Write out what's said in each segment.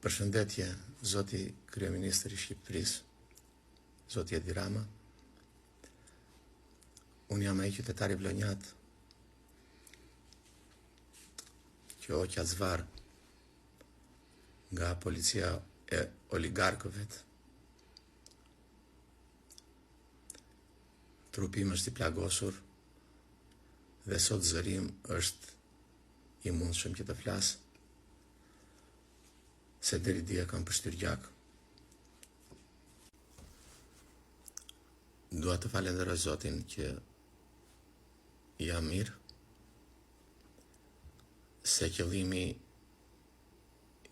Përshëndetje, Zoti Kryeministër i Shqipërisë, Zoti Edi Rama. Unë jam ai qytetari vlonjat që oqa zvar nga policia e oligarkëve. Trupi më është i plagosur dhe sot zërim është i mundshëm që të flas, se deri dje kam përshtyr gjak. Dua të falenderoj Zotin që jam mirë, se qëllimi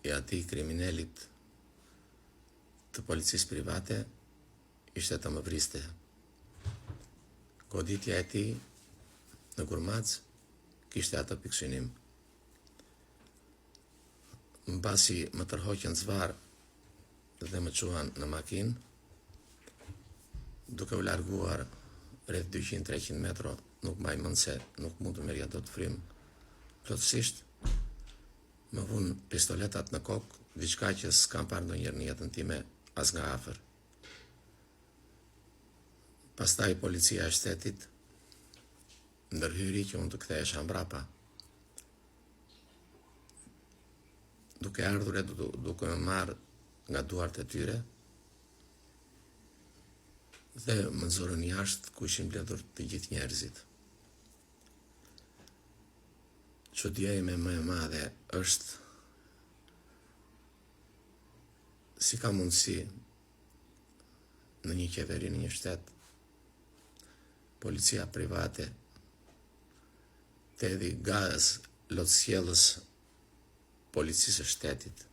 i atij kriminalit të policisë private ishte të më vriste. Goditja e tij në Gurmac kishte atë piksynim. Mbasi më tërhoqën zvar dhe më quan në makinë, duke u larguar rreth 200-300 metro, nuk mbaj mend se nuk mund të merrja dot frym plotësisht, më vun pistoletat në kokë, diçka që s'kam parë ndonjëherë në jetën time as nga afër. Pastaj policia e shtetit ndërhyri që unë të kthehesha mbrapa, duke ardhur e duke më marrë nga duart e tyre dhe më nxorën jashtë ku ishin mbledhur të gjithë njerëzit. Çudia ime më e madhe është si ka mundësi në një qeveri, në një shtet, policia private të hedhë gaz lotësjellës policisë së shtetit,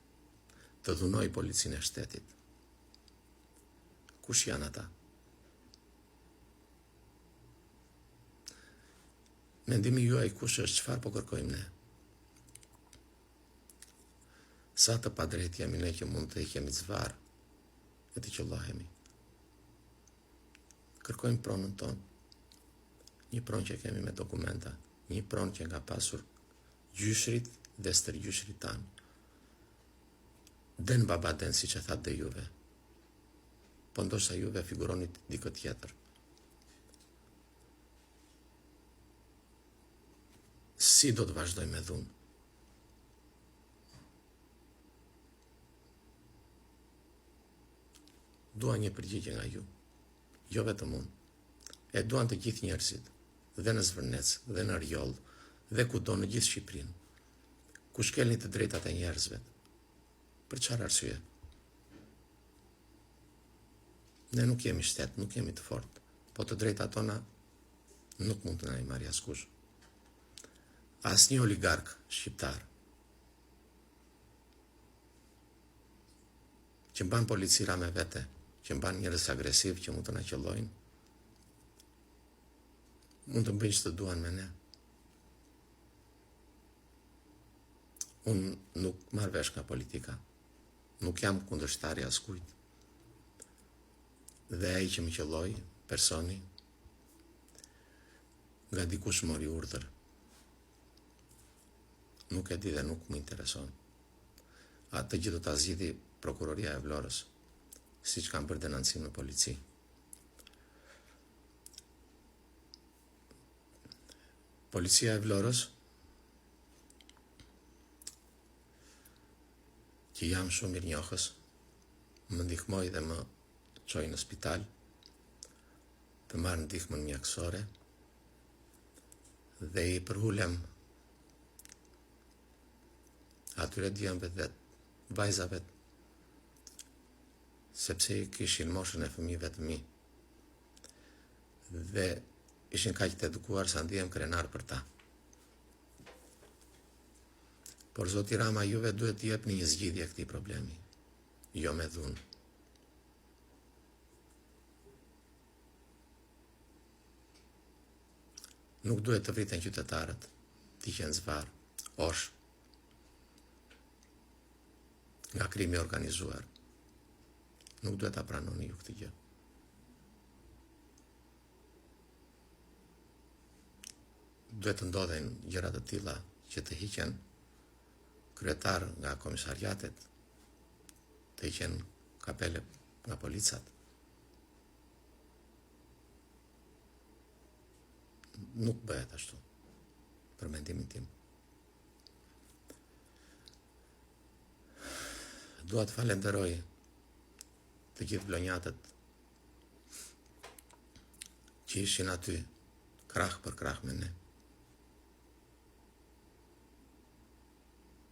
të dhunoj policinë e shtetit. Kush janë ata? Mendimi juaj kush është, çfarë po kërkojmë ne? Sa të padrejt jemi ne që mund të heqemi zvar e të qellohemi. Kërkojmë pronën tonë, një pronë që kemi me dokumenta, një pronë që nga pasur gjyshrit dhe stërgjyshrit tanë. Den baba den, si që thatë dhe juve. Po ndoshta juve figuronit dikë tjetër. Si do të vazhdoj me dhunë? Dua një përgjigje nga ju, jo vetëm unë. E duan të gjithë njerëzit, dhe në Zvërnec, dhe në Rjoll, dhe kudo në gjithë Shqipërinë, ku shkelni të drejtat e njerëzve. Për çfarë arsye? Ne nuk jemi shtet, nuk jemi të fortë, po të drejtat tona nuk mund të na i marrë askush. Asnjë oligark shqiptar që mban policira me vete, që mban njerëz agresiv që mund të na qellojnë, mund të bëjnë ç'të duan me ne. Unë nuk marr vesh nga politika, nuk jam kundërshtari askujt. Dhe ai që më qelloi, personi, nga dikush mori urdhër. Nuk e di dhe nuk më intereson. Atë gjë do ta zgjidhi prokuroria e Vlorës, siç kanë bërë denancim në polici. Policia e Vlorës, që jam shumë mirënjohës, më ndihmoi dhe më çoi në spital të marrë ndihmën mjekësore dhe i përulem atyre djemve dhe vajzave, sepse i kishin moshën e fëmijëve të mi dhe ishin kaq të edukuar sa ndihem krenar për ta. Por Zoti Rama, juve duhet t'i jepni një zgjidhje këtij problemi, jo me dhunë. Nuk duhet të vriten qytetarët, t'i qenë zvar, osh, nga krimi organizuar. Nuk duhet ta pranoni ju këtë gjë. Duhet të ndodhen gjëra të tilla që të hiqen kryetar nga komisariatet, të heqen kapele nga policat. Nuk bëhet ashtu, për mendimin tim. Dua të falenderoj të gjithë vlonjatët që ishin aty krah për krah me ne.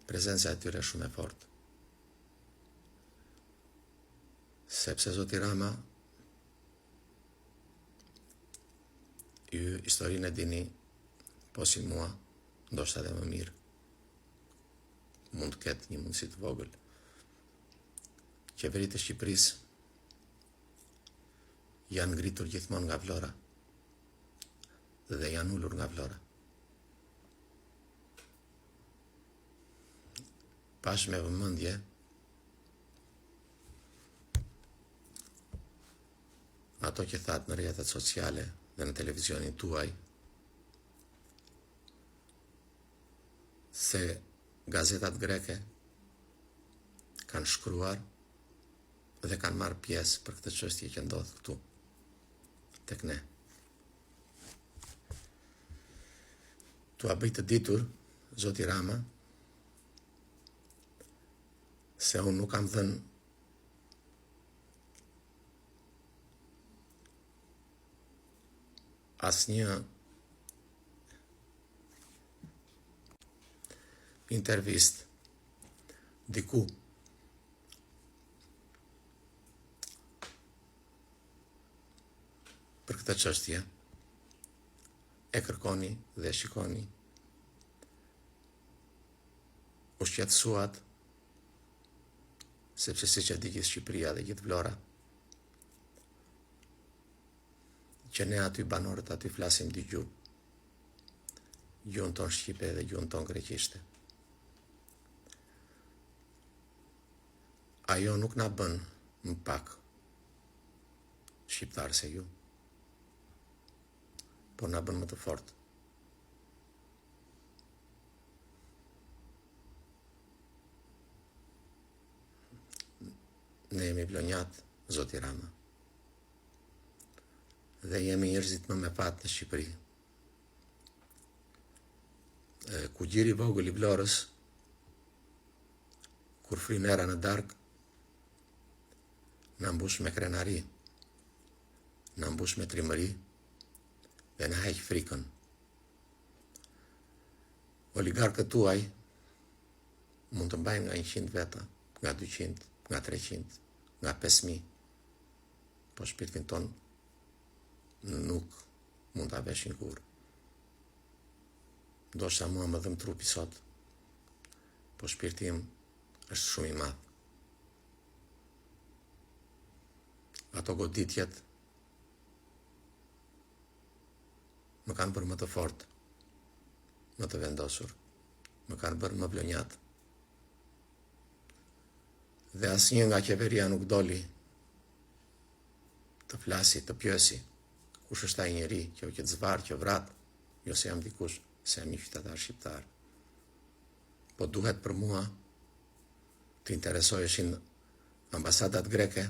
Prezenca e tyre shumë e fortë. Sepse Zoti Rama, ju historinë e dini, po si mua, ndoshta edhe më mirë. Mund të ketë një mundësi të vogël. Qeveritë e Shqipërisë janë ngritur gjithmonë nga Vlora dhe janë ulur nga Vlora. Pash me vëmendje ato që thatë në rrjetet sociale dhe në televizionin tuaj se gazetat greke kanë shkruar dhe kanë marrë pjesë për këtë çështje që ndodh këtu tek ne. Tua bëj të ditur, Zoti Rama, se unë nuk kam dhënë asnjë intervistë diku për këtë çështje. E kërkoni dhe shikoni. U shqetësuat, sepse siç e di gjithë Shqipëria dhe gjithë Vlora, që ne aty banorët aty flasim dy gjuhë. Gjuhën tonë shqipe dhe gjuhën tonë greqishte. Ajo nuk na bën më pak shqiptar se ju, por na bën më të fortë. Ne jemi vlonjat, Zoti Rama, dhe jemi njerëzit më me fat në Shqipëri. Kugjiri vogël i Vlorës, kur fryn era në darkë, na mbush me krenari, na mbush me trimëri dhe na heq frikën. Oligarkët tuaj mund të mbajnë nga 100 veta, nga 200, nga 300, nga 5000, po shpirtin ton nuk mund ta veshin kurrë. Ndoshta mua më dhëm trupi sot, po shpirti im është shumë i madh. Ato goditjet më kanë bërë më të fortë, më të vendosur, më kanë bërë më vlonjat. Dhe asnjë nga qeveria nuk doli të flasi, të pyesi kush është ai njeri që u zvar, që vrat, jo se jam dikush, se jam një qytetar shqiptar. Po duhet për mua të interesoheshin ambasadat greke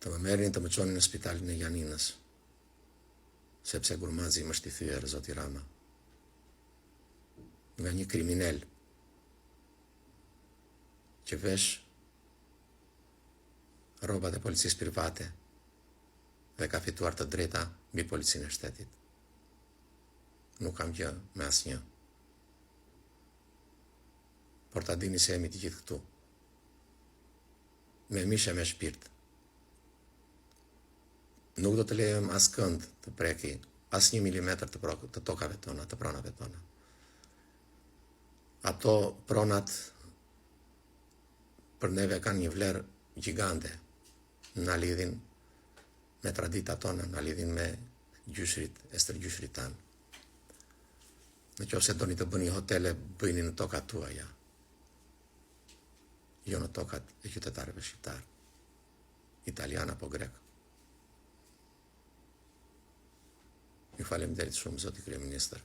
të më merrin të më çonin në spitalin e Janinës, sepse Gurmazi më është i thyer, Zoti Rama, nga një kriminal që vesh rrobat e policisë private dhe ka fituar të drejta mbi policinë e shtetit. Nuk kam gjë me asnjë. Por ta dini se jemi të gjithë këtu. Me mishe me shpirt. Nuk do të lejojmë askënd të preki as 1 milimetër të tokave tona, të pronave tona. Ato pronat për neve kanë një vlerë gjigande. Na lidhin me traditat tona, na lidhin me gjyshrit, e stërgjyshrit tanë. Në qoftë se doni të bëni hotele, bëjni në tokat tuaja, jo në tokat e qytetarëve shqiptar, italian apo grek. Ju faleminderit shumë, Zoti Kryeministër.